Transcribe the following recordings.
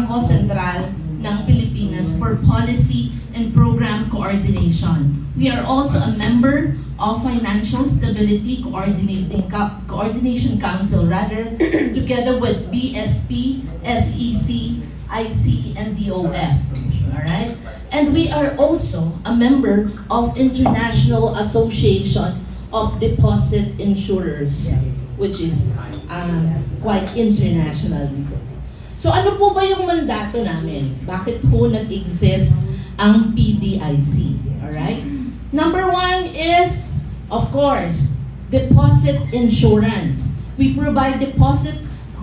Bangko Sentral ng Pilipinas for Policy and Program Coordination. We are also a member of Financial Stability Coordination Council, together with BSP, SEC, IC, and DOF. Alright? And we are also a member of International Association of Deposit Insurers, which is quite international. So ano po ba yung mandato namin? Bakit po nag-exist ang PDIC? Alright? Number one is, of course, deposit insurance. We provide the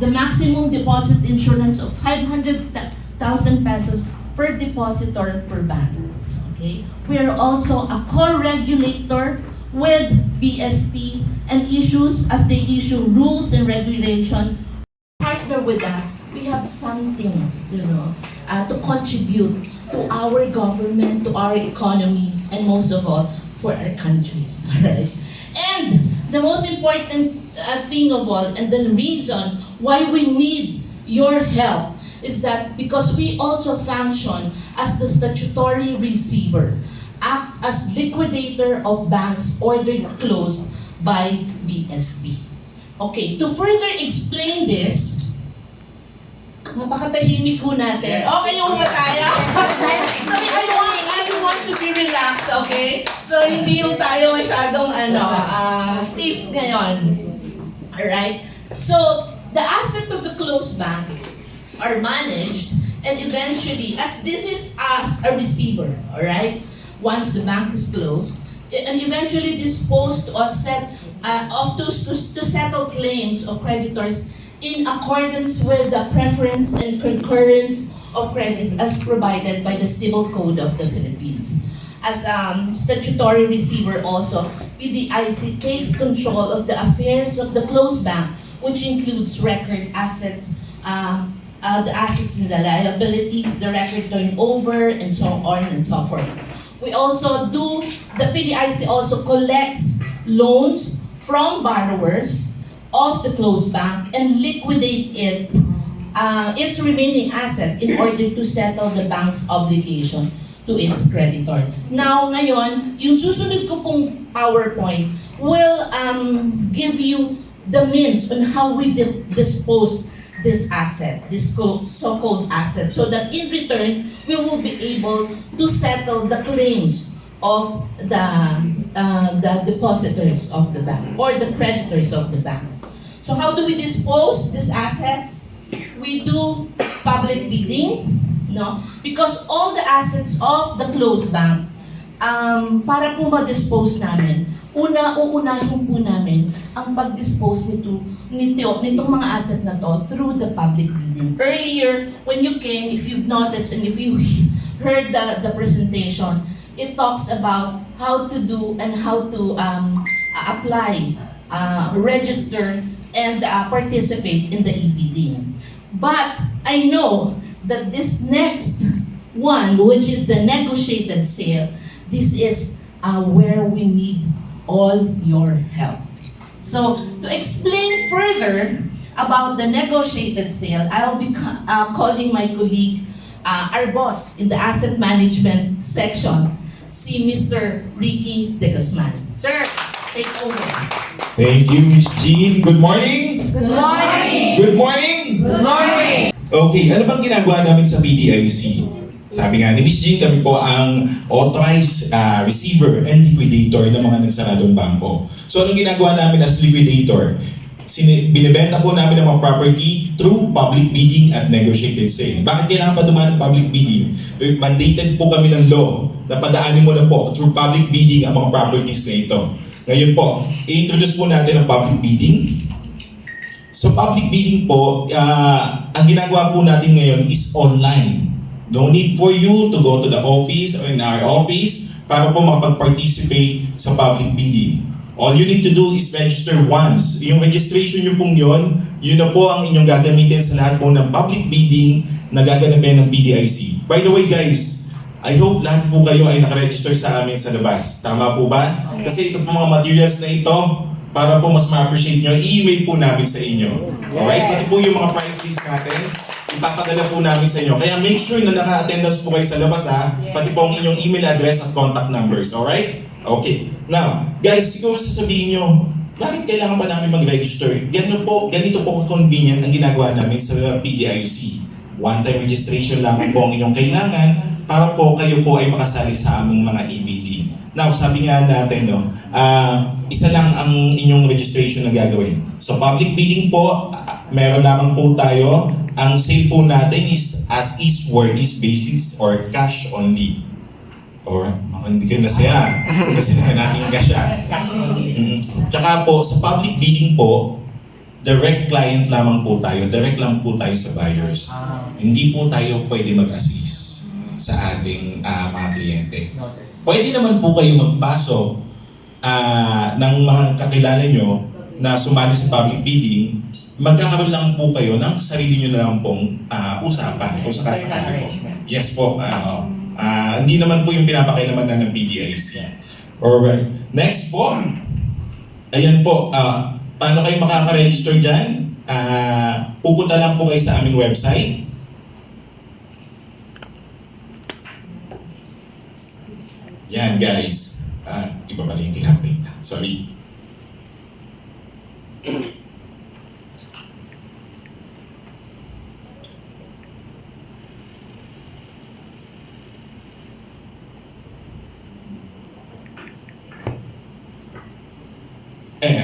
maximum deposit insurance of 500,000 pesos per depositor per bank. Okay? We are also a co-regulator with BSP and as they issue rules and regulation, partner with us. We have something, to contribute to our government, to our economy, and most of all, for our country. Alright? And the most important thing of all, and the reason why we need your help, is that because we also function as the statutory receiver, act as liquidator of banks ordered closed by BSP. Okay, to further explain this, napakatahimik ko natin. Okay yung tayo? So I want to be relaxed, okay? So hindi yung tayo masyadong stiff ngayon. Alright? So, the asset of the closed bank are managed and eventually, as this is as a receiver, alright? Once the bank is closed, and eventually disposed or to settle claims of creditors in accordance with the preference and concurrence of credits as provided by the Civil Code of the Philippines. As statutory receiver also, PDIC takes control of the affairs of the closed bank, which includes record assets, the assets and the liabilities, the record turnover, and so on and so forth. The PDIC also collects loans from borrowers of the closed bank and liquidate its remaining asset in order to settle the bank's obligation to its creditor. Now, ngayon, yung susunod ko pong PowerPoint will give you the means on how we dispose this asset, this so-called asset, so that in return, we will be able to settle the claims of the depositors of the bank or the creditors of the bank. So how do we dispose these assets? We do public bidding, because all the assets of the closed bank, para po ma-dispose namin, uunahin po namin ang pag-dispose nitong mga asset na to through the public bidding. Earlier, when you came, if you've noticed and if you heard the presentation, it talks about how to do and how to apply, register, and participate in the e-bidding. But I know that this next one, which is the negotiated sale, this is where we need all your help. So, to explain further about the negotiated sale, I'll be calling my colleague, our boss in the asset management section, si Mr. Ricky De Guzman. Sir, take over. Thank you, Ms. Jean. Good morning! Good morning! Good morning! Good morning! Okay, ano bang ginagawa namin sa PDIC? Sabi nga ni Ms. Jean, kami po ang authorized receiver and liquidator ng mga nagsaradong bangko. So anong ginagawa namin as liquidator? Binibenta po namin ang mga property through public bidding at negotiated sale. Bakit kailangan pa dumaan ng public bidding? Mandated po kami ng law na padaanin mo na po through public bidding ang mga properties na ito. Ngayon po, i-introduce po natin ang public bidding. So public bidding po, ang ginagawa po natin ngayon is online. No need for you to go to the office or in our office para po makapag-participate sa public bidding. All you need to do is register once. Yung registration nyo pong yun na po ang inyong gagamitin sa lahat po ng public bidding na gaganapin ng PDIC. By the way guys, I hope lahat po kayo ay nakaregister sa amin sa labas. Tama po ba? Kasi ito po mga materials na ito, para po mas ma-appreciate nyo, i-email po namin sa inyo. Alright? Ito po yung mga price list natin. ipapadala po namin sa inyo. Kaya make sure na naka-attendance po kayo sa labas ha, pati po ang inyong email address at contact numbers, alright? Okay. Now, guys, siguro sasabihin nyo, bakit kailangan ba namin mag-register? Ganito po convenient ang ginagawa namin sa PDIUC. One-time registration lang po ang inyong kailangan para po kayo po ay makasali sa aming mga EBD. Now, sabi nga natin, no, isa lang ang inyong registration na gagawin. So, public bidding po, meron lamang po tayo. Ang sale po natin is as is, where is, basis, or cash only. Or, hindi ka na siya. Kasi na natin cash ah. Tsaka po, sa public bidding po, direct client lamang po tayo. Direct lang po tayo sa buyers. Hindi po tayo pwede mag-assist sa ating mga kliyente. Pwede naman po kayo magpasok ng mga kakilala nyo na sumali sa public bidding. Magkakaroon lang po kayo ng sarili nyo na lang pong usapan kung sakasakali po. Yes po. Hindi naman po yung pinapakailaman na ng PDIC. Alright. Next po. Ayan po. Paano kayo makaka-register dyan? Pupunta lang po kayo sa aming website. Yan guys. Iba pala yung kinapit. Sorry.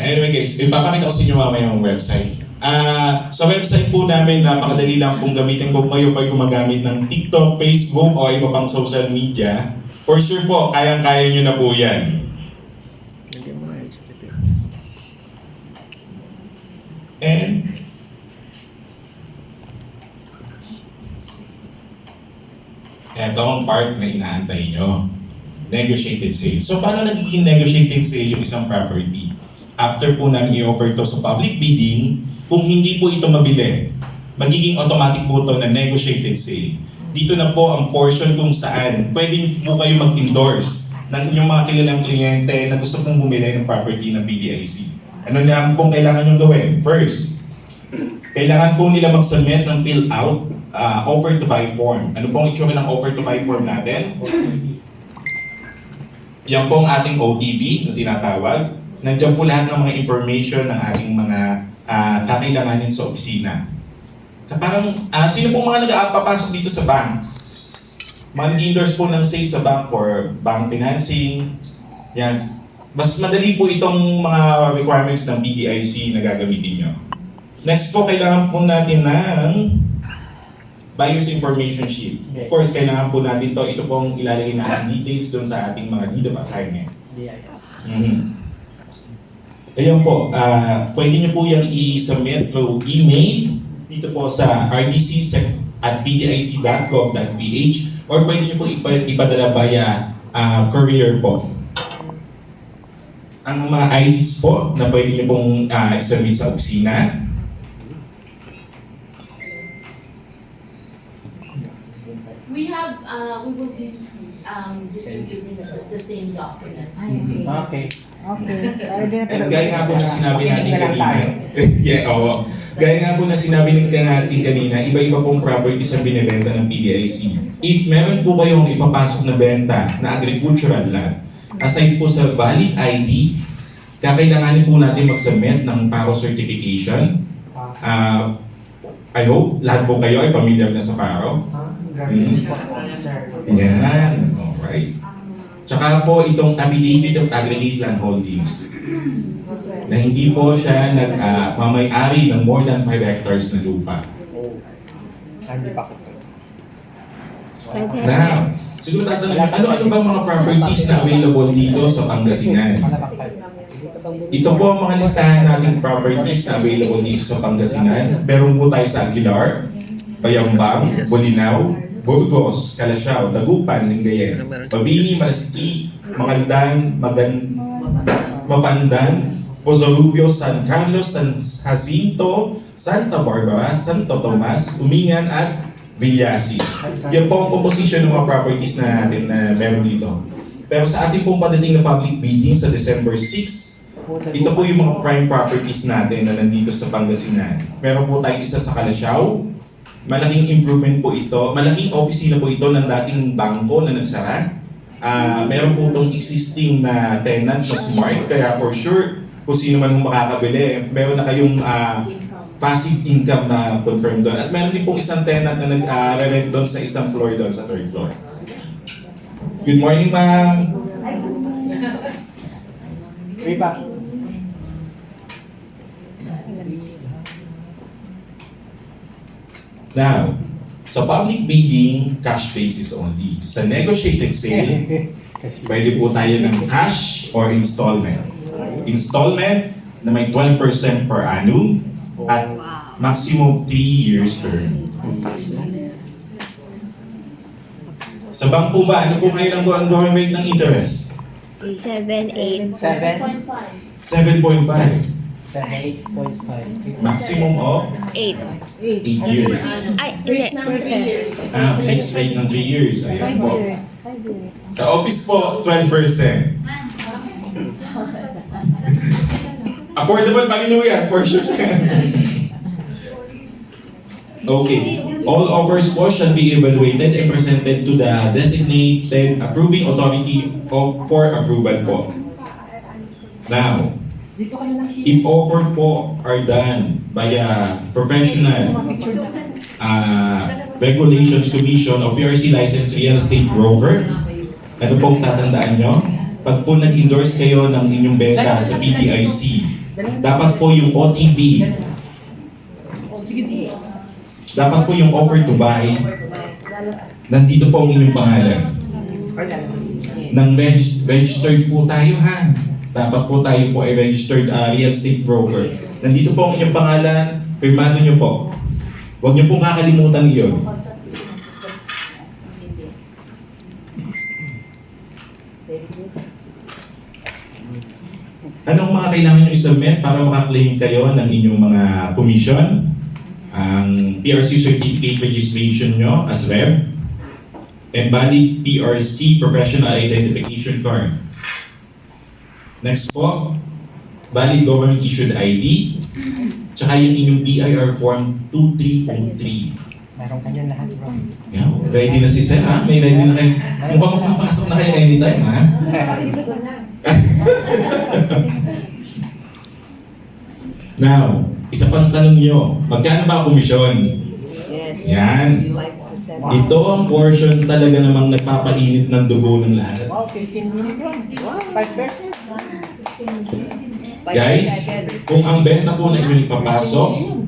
Anyway guys, ipapakita ko sa inyo mamaya yung website. Sa website po namin, napakadali lang pong gamitin kung kayo pa gumagamit ng TikTok, Facebook, o iba pang social media. For sure po, kayang-kaya nyo na po yan. And eto ang part na inaantay nyo. Negotiated sale. So paano nagiging negotiated sale yung isang property? After po namin i-offer to sa public bidding, kung hindi po ito mabili, magiging automatic po ito na negotiated sale. Dito na po ang portion kung saan pwede po kayo mag-endorse ng inyong mga kilalang kliyente na gusto pong bumili ng property ng PDIC. Ano na pong kailangan nyo gawin? First, kailangan po nila mag-submit ng fill-out offer to buy form. Ano pong itsura ng offer to buy form natin? Yan po ang ating OTB na tinatawag. Nandiyan po lahat ng mga information ng ating mga kakailanganin sa opisina. Parang, sino po mga nag-papasok dito sa bank? Mga endorse po ng sale sa bank for bank financing. Yan. Mas madali po itong mga requirements ng PDIC na gagamitin nyo. Next po, kailangan po natin ng buyer's information sheet. Of course, kailangan po natin to. Ito pong ilalagay na ang details doon sa ating mga deed of assignment. Ayan po, pwede nyo po yung i-submit through email dito po sa rdc@pdic.gov.ph or pwede nyo po ipadala via courier po. Ang mga IDs po na pwede nyo pong i-submit sa opisina. We will be distributing the same document. Okay. And gaya nga po na sinabi natin kanina, gaya nga po na sinabi natin kanina, iba-iba pong properties ang binibenta ng PDIC. If meron po kayong ipapasok na benta na agricultural land, aside po sa valid ID, kakailanganin po natin mag-submit ng PARO certification. I hope lahat po kayo ay familiar na sa PARO. Yan, alright. Tsaka po itong affidavit of aggregate land holdings na hindi po siya nagmamay-ari ng more than 5 hectares na lupa. Hindi pa ko. Now, siguro tatanungin, ano-ano ba mga properties na available dito sa Pangasinan? Ito po ang mga listahan nating properties na available dito sa Pangasinan. Meron po tayo sa Aguilar, Bayambang, Bolinao, Burgos, Calasiao, Dagupan, Lingayen, Mabini, Malasiki, Magandang, Mapandan, Pozorubio, San Carlos, San Jacinto, Santa Barbara, Santo Tomas, Umingan at Villasis. Yan po ang composition ng mga properties na natin na meron dito. Pero sa ating pong padating na public bidding sa December 6, ito po yung mga prime properties natin na nandito sa Pangasinan. Meron po tayong isa sa Calasiao, malaking improvement po ito, malaking opisina po ito ng dating bangko na nagsara. Meron po itong existing na tenant na Smart, kaya for sure, kung sino man yung makakabili, meron na kayong passive income na confirmed doon. At meron din pong isang tenant na nag-rent doon sa isang floor doon sa third floor. Good morning, ma'am. Way back. Now, sa public bidding, cash basis only. Sa negotiated sale, pwede po tayo ng cash or installment. Installment na may 12% per annum at maximum 3 years term. Sa bank po ba, ano po kayo ng ongoing rate ng interest? 7, 8. 7. 7.5. 7.5. Maximum of 8. 8 years. Ay, hindi. Fixed rate ng 3 years. Ayan po. 5 years. Sa office po, 12%. Affordable pa rin yan, for sure. Okay. All offers po shall be evaluated and presented to the designated approving authority for approval po. Now, if offer po are done by a professional Regulations Commission o PRC licensed real estate broker, ano pong tatandaan nyo? Pag po nag-endorse kayo ng inyong benta sa PDIC, dapat po yung OTP, dapat po yung offer to buy, nandito po ang inyong pangalan. Nang registered po tayo ha. Dapat po tayo po ay registered real estate broker. Nandito po ang inyong pangalan, pirmado nyo po. Huwag nyo pong kakalimutan iyon. Anong mga kailangan nyo i-submit para makaklaim kayo ng inyong mga commission? Ang PRC certificate registration nyo as rep, and valid PRC professional identification card. Next po, valid government issued ID, tsaka yung inyong BIR form 2303. Meron ka lahat, bro. Yeah, ready na si Sir, ha? May ready na kayo. Mukhang magpapasok na kayo anytime, ha? Now, isa pang tanong nyo, magkano ba komisyon? Yes. Yan. You like to send Ito ang portion talaga namang nagpapainit ng dugo ng lahat. Wow, 15 million. Wow, 5%. Guys, kung ang benta po na inyong ipapasok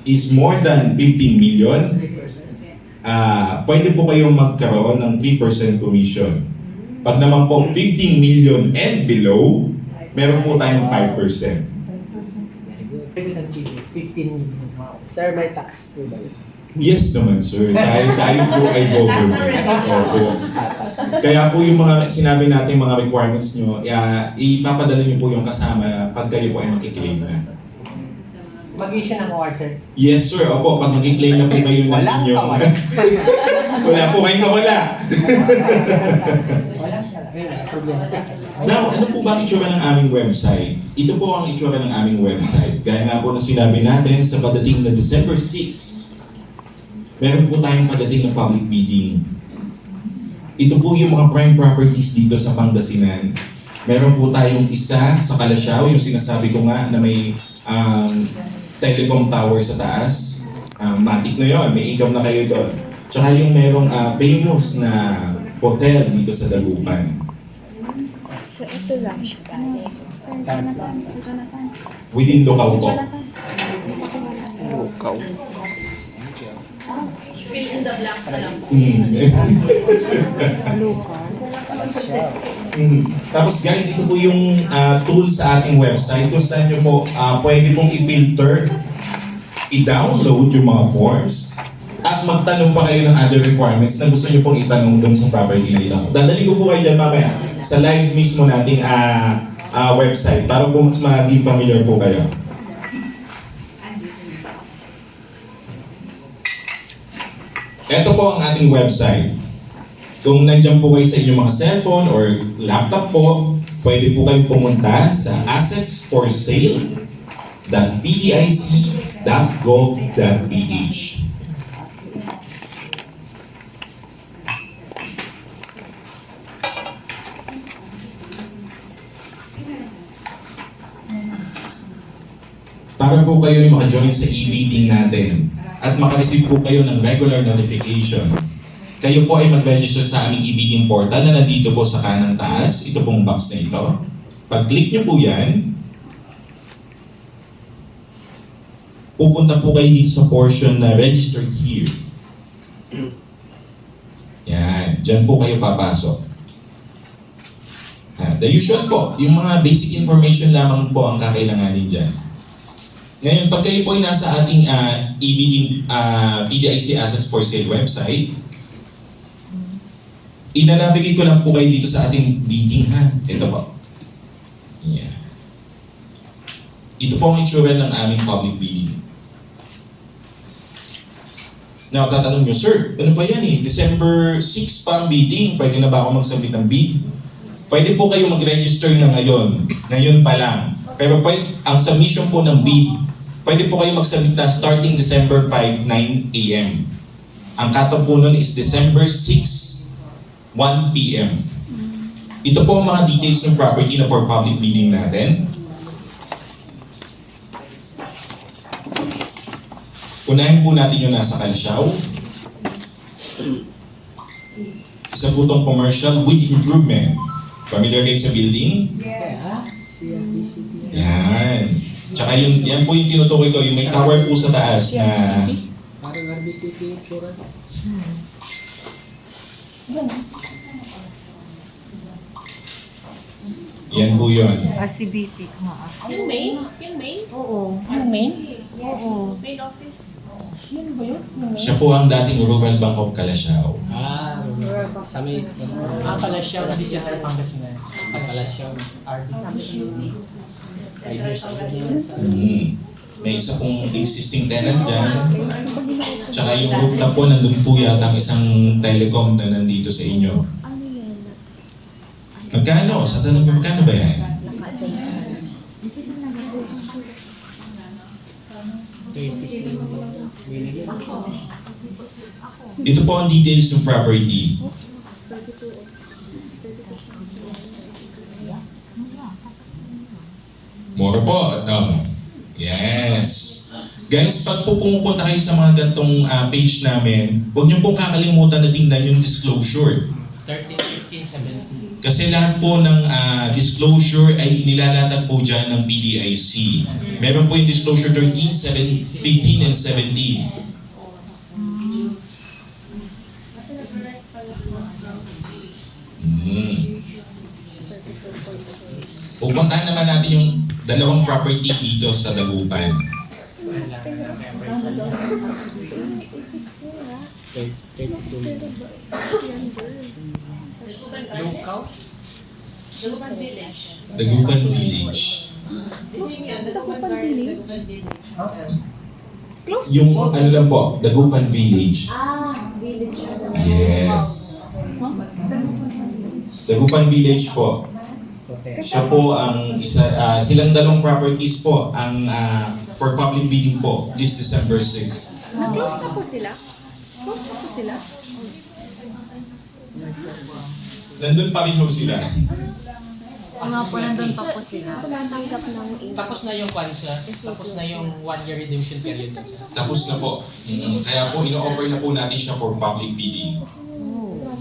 is more than 15 million, pwede po kayong magkaroon ng 3% commission. Pag naman po 15 million and below, meron po tayong 5%. 15 million. Wow. Sir, may tax po ba yun? Yes naman sir, dahil tayo po ay government. Opo. Kaya po yung mga sinabi natin mga requirements nyo, ipapadala nyo po yung kasama pag kayo po ay makiklaim na. Mag-issue ng OR, sir? Yes sir, opo, pag makiklaim na po kayo ng Wala inyong... ka, wala. Wala po kayong nawala. Wala ka. Ayun, problema sa akin. Now, ano po ba ang itsura ng aming website? Ito po ang itsura ng aming website. Gaya nga po na sinabi natin sa pagdating na December 6, meron po tayong pagdating ng public bidding. Ito po yung mga prime properties dito sa Pangasinan. Meron po tayong isa sa Calasiao, yung sinasabi ko nga na may telecom tower sa taas. Matik na yon, may income na kayo doon. Tsaka yung merong famous na hotel dito sa Dagupan. So, ito lang siya bali. Within Lucao po. Fill in the blanks na lang. Tapos guys, ito po yung tool sa ating website kung saan nyo po pwede pong i-filter, i-download yung mga forms, at magtanong pa kayo ng other requirements na gusto nyo pong itanong doon sa property na ito. Dadali ko po kayo dyan mamaya sa live mismo nating website para po mas maging familiar po kayo. Ito po ang ating website. Kung nandiyan po kayo sa inyong mga cellphone or laptop po, pwede po kayong pumunta sa assetsforsale.pdic.gov.ph. para po kayo ay maka-join sa e-meeting natin at maka-receive po kayo ng regular notification, kayo po ay mag-register sa aming e-meeting portal na nandito po sa kanang taas. Ito pong box na ito. Pag-click nyo po yan, pupunta po kayo dito sa portion na register here. Yan, dyan po kayo papasok. The usual po, yung mga basic information lamang po ang kakailanganin dyan. Ngayon, pag kayo po ay nasa ating PDIC Assets for Sale website, ina-navigate ko lang po kayo dito sa ating bidding ha. Ito po. Yeah. Ito po ang itsura ng aming public bidding. Now, tatanong nyo, sir, ano ba yan eh? December 6 pa ang bidding. Pwede na ba ako mag-submit ng bid? Pwede po kayo mag-register na ngayon. Ngayon pa lang. Pero ang submission po ng bid, pwede po kayo mag-submit na starting December 5, 9 a.m. Ang cut-off po nun is December 6, 1 p.m. Ito po ang mga details ng property na for public bidding natin. Unahin po natin yung nasa Calsiao. Isa po itong commercial with improvement. Familiar kayo sa building? Yan. Tsaka yan po yung tinutukoy ko, yung may tower po sa taas na... Parang RBCP yung tsura. Yan po yun. RCBT. Yung main? Yung main? Oo. Yung main? Oo. Main office? Yun ba yun? Yung main? Siya po ang dating Rural Bank of Calasiao. Sa may... Kalasyaw, hindi siya sa Pangasinan. Kalasyaw, RBCP. 5 years ago din sa... May isa pong existing tenant dyan. Tsaka yung rooftop po, nandun po yata ang isang telecom na nandito sa inyo. Ano yan? Magkano? Sa tanong ko, magkano ba yan? Ito po ang details ng property. Mura po, no? Yes. Guys, pag po pumupunta kayo sa mga gantong page namin, huwag niyo pong kakalimutan na tingnan yung disclosure. 13, 15, 17. Kasi lahat po ng disclosure ay nilalatag po dyan ng PDIC. Meron po yung disclosure 13, 15, and 17. Pupuntahan naman natin yung dalawang property dito sa Dagupan. Lukaw? Dagupan Village. Dagupan Village. Dagupan Village. Yung ano lang po, Dagupan Village. Village. Yes. Dagupan Village po. Siya po ang isa, silang dalawang properties po ang for public bidding po this December 6. Na-close na po sila? Close na po sila? Nandun pa rin po sila. Mga po nandun pa po sila. Tumatanggap ng Tapos na yung kwansa, tapos na yung 1-year redemption period. Tapos na po. Kaya po, ino-offer na po natin siya for public bidding.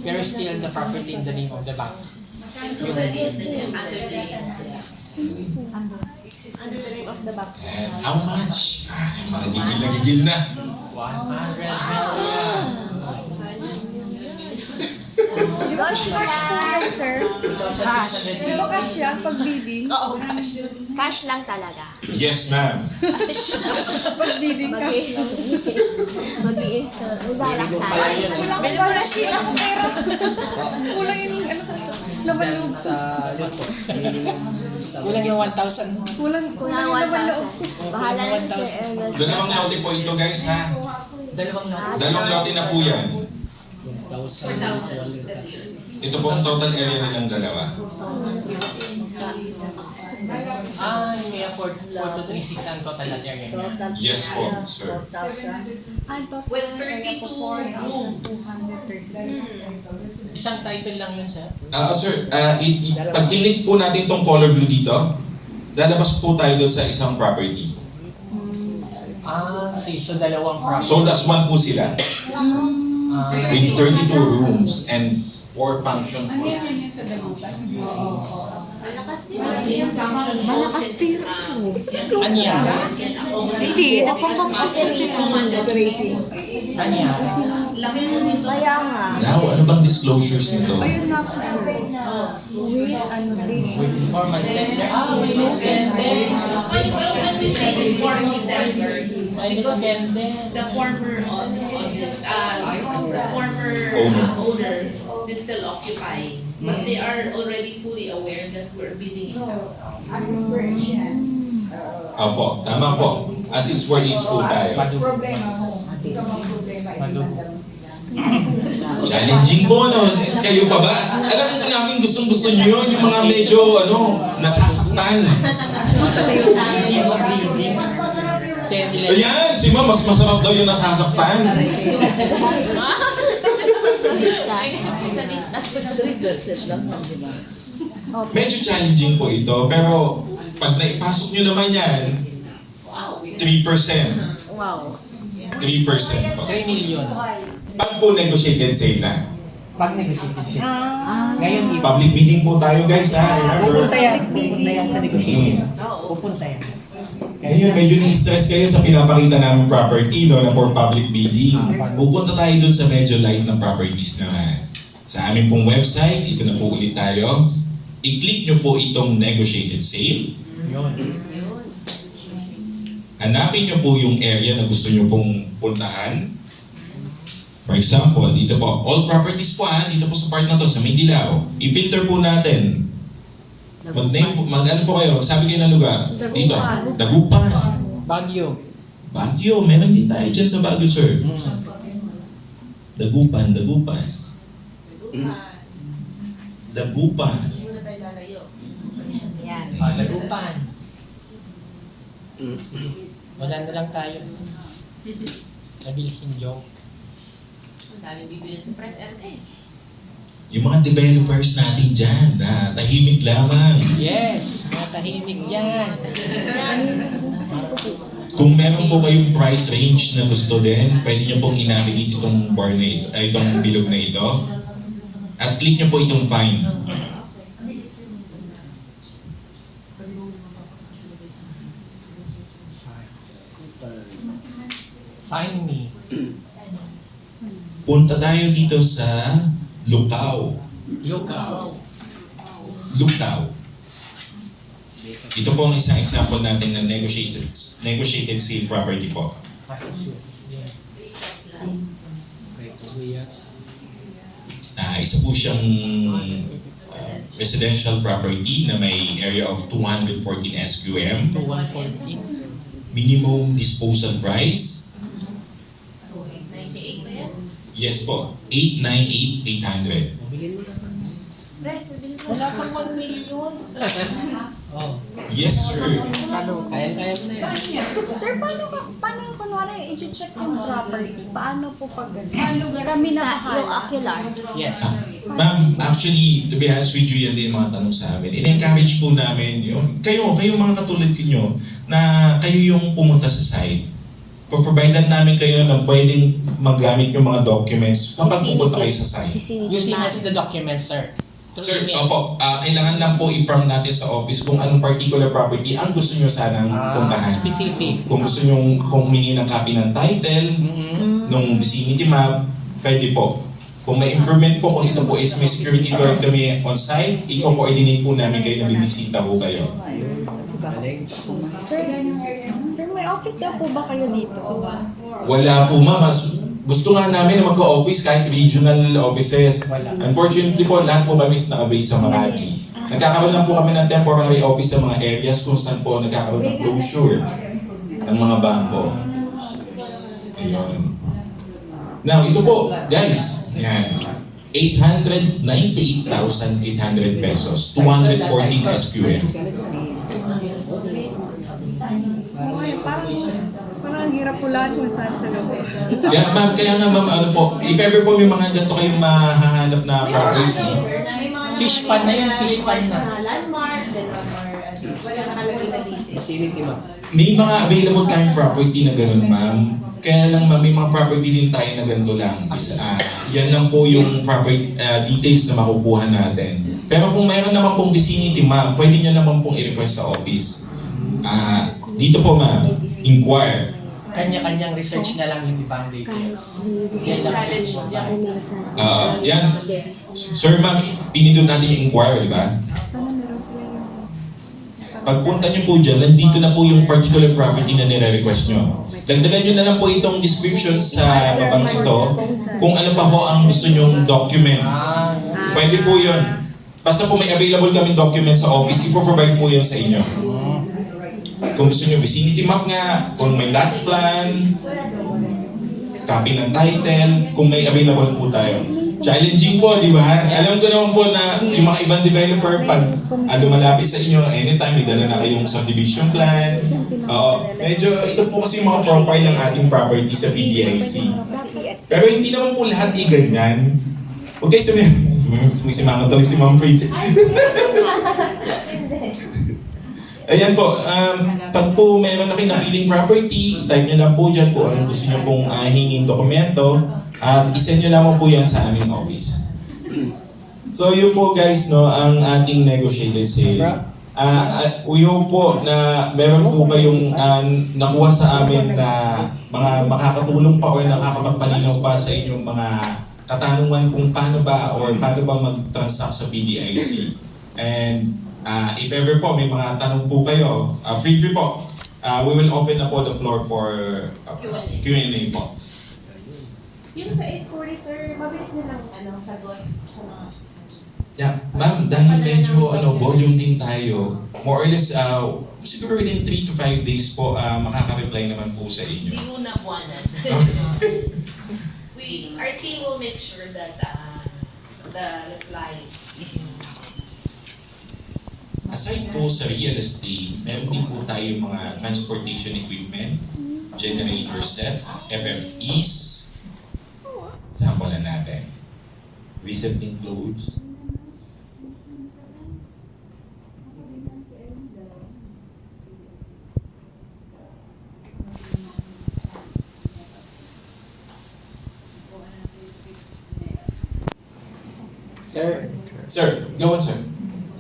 Pero still the property in the name of the bank. Cancel the lease under the name of the bank. And how much? Mga gigil na. 100 million! Gosh lang, sir. Cash. Pero cash yan pag bidding. Oo, cash. Cash lang talaga. Yes, ma'am. Pag bidding cash lang. Mag-iis, magbalak sa Pala akin. yun eh. Kulang ko pala siya ng pera. Kulang yung laman Dahil loob. sa luto. Kulang yung 1,000. Kulang Kulang yung laman loob. 1,000. Bahala na si Sir Ernest. Dalawang lote po ito, guys, ha? Dalawang loto. Dalawang lote na po yan. 1,000. Ito po ang total area nilang dalawa. Kaya 4 to 3,600 ang total na area niya. Yes po, sir. With 32 rooms. Isang title lang yun, sir. Sir, pag click po natin tong color blue dito, lalabas po tayo doon sa isang property. kasi, so dalawang property. Sold as one po sila. Ah, With 32 rooms and 4 function Ano hall. yan yung sa Dagupan? Malakas yun. Malakas tira ito. Kasi close Ano na yan? sila. Hindi, nagpa-function kasi ng operating. Ano yan? Kaya nga. Now, ano bang disclosures nito? Ayun nga po sir. With ano din. With informal center. May Miss Kenden. When we say informal center, May Miss Kenden. the former owners, they still occupy, but they are already fully aware that we're bidding it out. As is where yan. Opo, tama po. As is where is po tayo. Problema mo. Hindi ka mga problema. Itinandaran sila. Challenging po, no? Kayo pa ba? Alam mo namin gustong-gusto nyo yun, yung mga medyo, nasasaktan. 10-11. Ayan, si Ma'am, mas masarap daw yung nasasaktan. Medyo challenging po ito, pero pag naipasok nyo naman yan, 3%. Wow. 3% po. 3 million. Pag po negotiated sale na. Pag negotiated siya. Ngayon, Public bidding po tayo guys ha, remember? pupunta yan sa negotiation. Pupunta yan. Ngayon, medyo ni-stress kayo sa pinapakita namin property, no, na for public bidding. Pupunta tayo dun sa medyo light ng properties naman. Sa aming pong website, ito na po ulit tayo. I-click nyo po itong negotiated sale. Yun. Hanapin nyo po yung area na gusto nyo pong puntahan. For example, dito po, all properties po dito po sa part na to, sa Maynilao. I-filter po natin. Mag-name po, ano po kayo, magsabi kayo ng lugar. Dito, Dagupan. Baguio. Baguio, meron din tayo dyan sa Baguio, sir. Mm. Dagupan. Dagupan. Dagupan. Wala na lang tayo. Nabilhin joke. Ang daming bibilin sa press RT. Yung mga developers natin dyan, na tahimik lamang. Yes! Mga tahimik dyan. Kung meron po kayong price range na gusto din, pwede nyo pong i-navigate itong bar na ito, itong bilog na ito. At click nyo po itong find. Find me. Punta tayo dito sa Lucao. Lucao. Lucao. Ito po ang isang example natin ng negotiated sale property po. Isa po siyang residential property na may area of 214 SQM. To 140. Minimum disposal price, 98 ba yan? yes po, 898,800. Press, nabili ko. Wala pang 1 million. Oh. Yes sir. Kaya mo na yan. Sir, paano kunwari i-check yung property? Paano po pag saan lugar kami Sa yung nakahala? ocular. Yes. Ma'am, actually, to be honest with you, yan din yung mga tanong sa amin. In-encourage po namin yung, kayo mga katulad kinyo, na kayo yung pumunta sa site. Providean namin kayo ng pwedeng magamit yung mga documents kapag pupunta kayo sa site. You see that's the document, sir. Sir, opo, kailangan lang po i-prompt natin sa office kung anong particular property ang gusto nyo sanang puntahan. Specific. Kung gusto nyo humingi ng copy ng title, nung vicinity map, pwede po. Kung may improvement po, kung ito po is may security guard kami on site, i-coordinate po namin kayo na bibisita po kayo. Sir, may office daw po ba kayo dito? Wala po ma'am, gusto nga namin na magka-office kahit regional offices. Unfortunately po, lahat po kami is nakabase sa Makati. Nagkakaroon lang po kami ng temporary office sa mga areas kung saan po nagkakaroon ng closure ng mga bangko. Ayun. Now, ito po, guys. Yan. 898,800 pesos. 214 SQM. Parang ang hirap po lahat kung saan sa loob. Yeah, ma'am, kaya nga ma'am, ano po, if ever po may mga ganito kayong mahahanap na property, Fish pan na yun, fish pan na. Landmark, then wala nakalagay na dito. facility, ma'am. May mga available tayong property na ganun, ma'am. Kaya lang, ma'am, may mga property din tayo na ganito lang. Yan lang po yung property details na makukuha natin. Pero kung mayroon naman pong vicinity, ma'am, pwede niya naman pong i-request sa office. Dito po, ma'am, inquire. Kanya-kanyang research na lang yung foundation. Yan lang. Challenge niya. Yan. Sir, ma'am, pinindot natin yung inquire, di ba? Sana meron sila yung... Pagpunta niyo po dyan, nandito na po yung particular property na nire-request nyo. Dagdagan nyo na lang po itong description sa babang ito kung ano pa ho ang gusto nyong document. Pwede po yun. Basta po may available kaming document sa office, ipoprovide po yan sa inyo. Kung gusto nyo vicinity map nga, kung may lot plan, copy ng title, kung may available po tayo. Challenging po, di ba? Alam ko naman po na yung mga ibang developer, pag lumalapit sa inyo, anytime may dala na kayong subdivision plan. Medyo ito po kasi yung mga profile ng ating property sa PDIC. Pero hindi naman po lahat ganyan. Huwag kayo sabihin, si Mama tuloy si Ma'am Prince. Ayan po, pag po meron na kayo napiling property, type nyo lang po dyan kung anong gusto nyo pong hinging dokumento at isend nyo lamang po yan sa aming office. So yun po guys, no, ang ating negotiated sale. We hope po na meron po kayong nakuha sa amin na mga makakatulong pa o nakakapagpalinaw pa sa inyong mga katanungan kung paano ba mag-transact sa PDIC. And if ever po may mga tanong po kayo, feel free po. We will open up po the floor for Q&A po. Yung sa inquiry, sir, mabilis nilang sagot sa mga... Yeah, ma'am, dahil medyo volume din tayo, more or less, siguro within 3 to 5 days po, makaka-reply naman po sa inyo. Hindi mo na buwanan. Our team will make sure that the replies. Aside po sa real estate, meron din po tayo mga transportation equipment, generator set, FFEs, sample na natin. Recently closed. Sir, go on sir.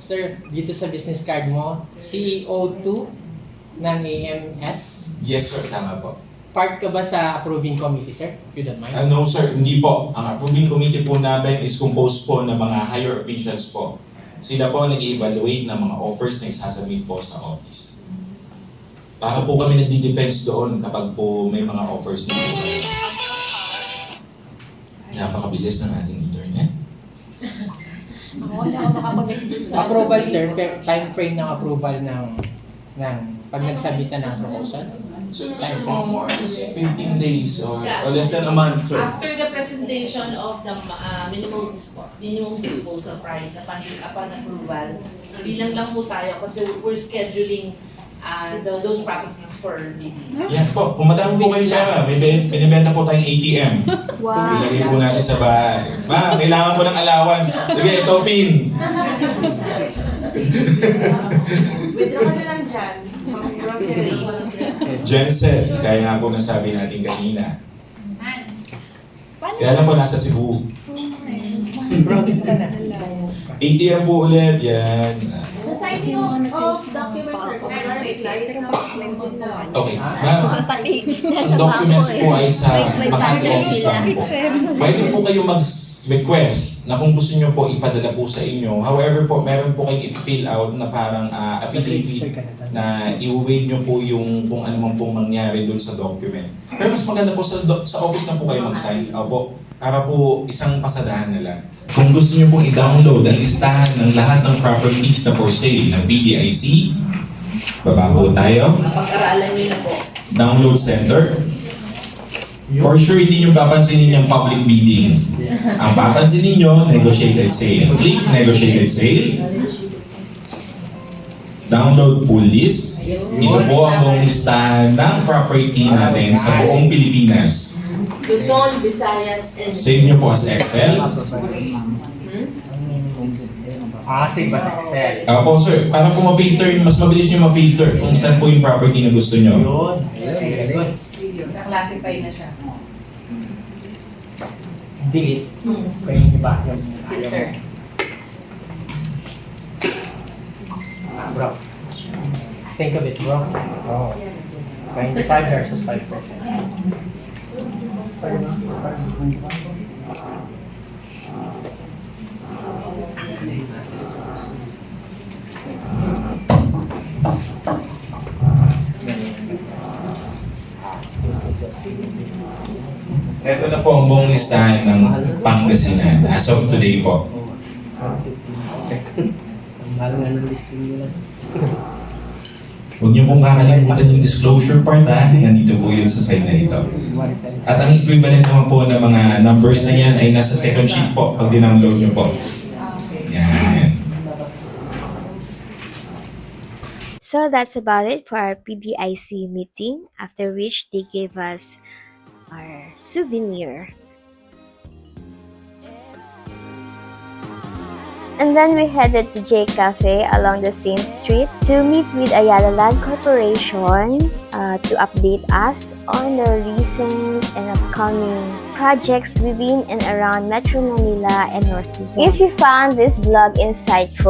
Sir, dito sa business card mo, CEO2 ng AMS. Yes sir, tama po. Part ka ba sa approving committee, sir? If you don't mind. No sir, hindi po. Ang approving committee po namin is composed po ng mga higher officials po. Sila po nag-evaluate ng mga offers na isasubmit po sa office. Para po kami nagdi-defense doon kapag po may mga offers na po. Napakabilis ng ating internet. Approval, sir, pero time frame ng approval ng pag nagsabit na ng proposal? So for more or less 15 days or less than a month, sir. After the presentation of the minimum disposal price upon approval, bilang lang po tayo kasi we're scheduling those properties for bidding. Yan po, kung madami po kayo pera, may binibenta po tayong ATM. Wow. Ilagay po natin sa bahay. Ma, kailangan mo ng allowance. Sige, ito pin. Withdraw ka na lang dyan. Grocery. Genset, kaya nga po nasabi natin kanina. Kaya lang po nasa Cebu. ATM po ulit, yan. Sa Kasi signing mga of nag-close na documents, sir, pero bakit may magpawan? Okay, ma'am. Pati Ang nasa documents bangko po ay sa May Makati tag Office sila. lang po. Pwede po kayo mag-request na kung gusto nyo po ipadala po sa inyo. However po, meron po kayong i-fill out na parang affidavit na i-waive nyo po yung kung ano man pong mangyari dun sa document. Pero mas maganda po sa office na po kayo mag-sign. Opo, para po isang pasadahan na lang. Kung gusto nyo pong i-download ang listahan ng lahat ng properties na for sale ng PDIC, baba po tayo. Pag-aralan niyo na po. Download center. For sure, hindi nyo papansinin yung public bidding. Ang papansinin nyo, negotiated sale. Click negotiated sale. Download full list. Ito po ang buong listahan ng property natin sa buong Pilipinas. Luzon, Visayas, and... Save nyo po as Excel. Save as Excel. Opo sir, para po ma-filter, mas mabilis nyo ma-filter kung saan po yung property na gusto nyo. Yun. Very good. Classify na siya. Delete. Kaya yung iba. Filter. Bro. Think of it, bro. Oh. 25 versus 5%. Ito na po ang buong listahan ng Pangasinan as of today po. Ang mahal nga ng listing nila. Huwag niyo pong kakalimutan yung disclosure part ha. Nandito po yun sa side na ito. At ang equivalent naman po ng mga numbers na yan ay nasa second sheet po pag dinownload niyo po. Yan. So that's about it for our PBIC meeting, after which they gave us our souvenir. And then we headed to J Cafe along the same street to meet with Ayala Land Corporation to update us on the recent and upcoming projects within and around Metro Manila and North Luzon. If you found this vlog insightful,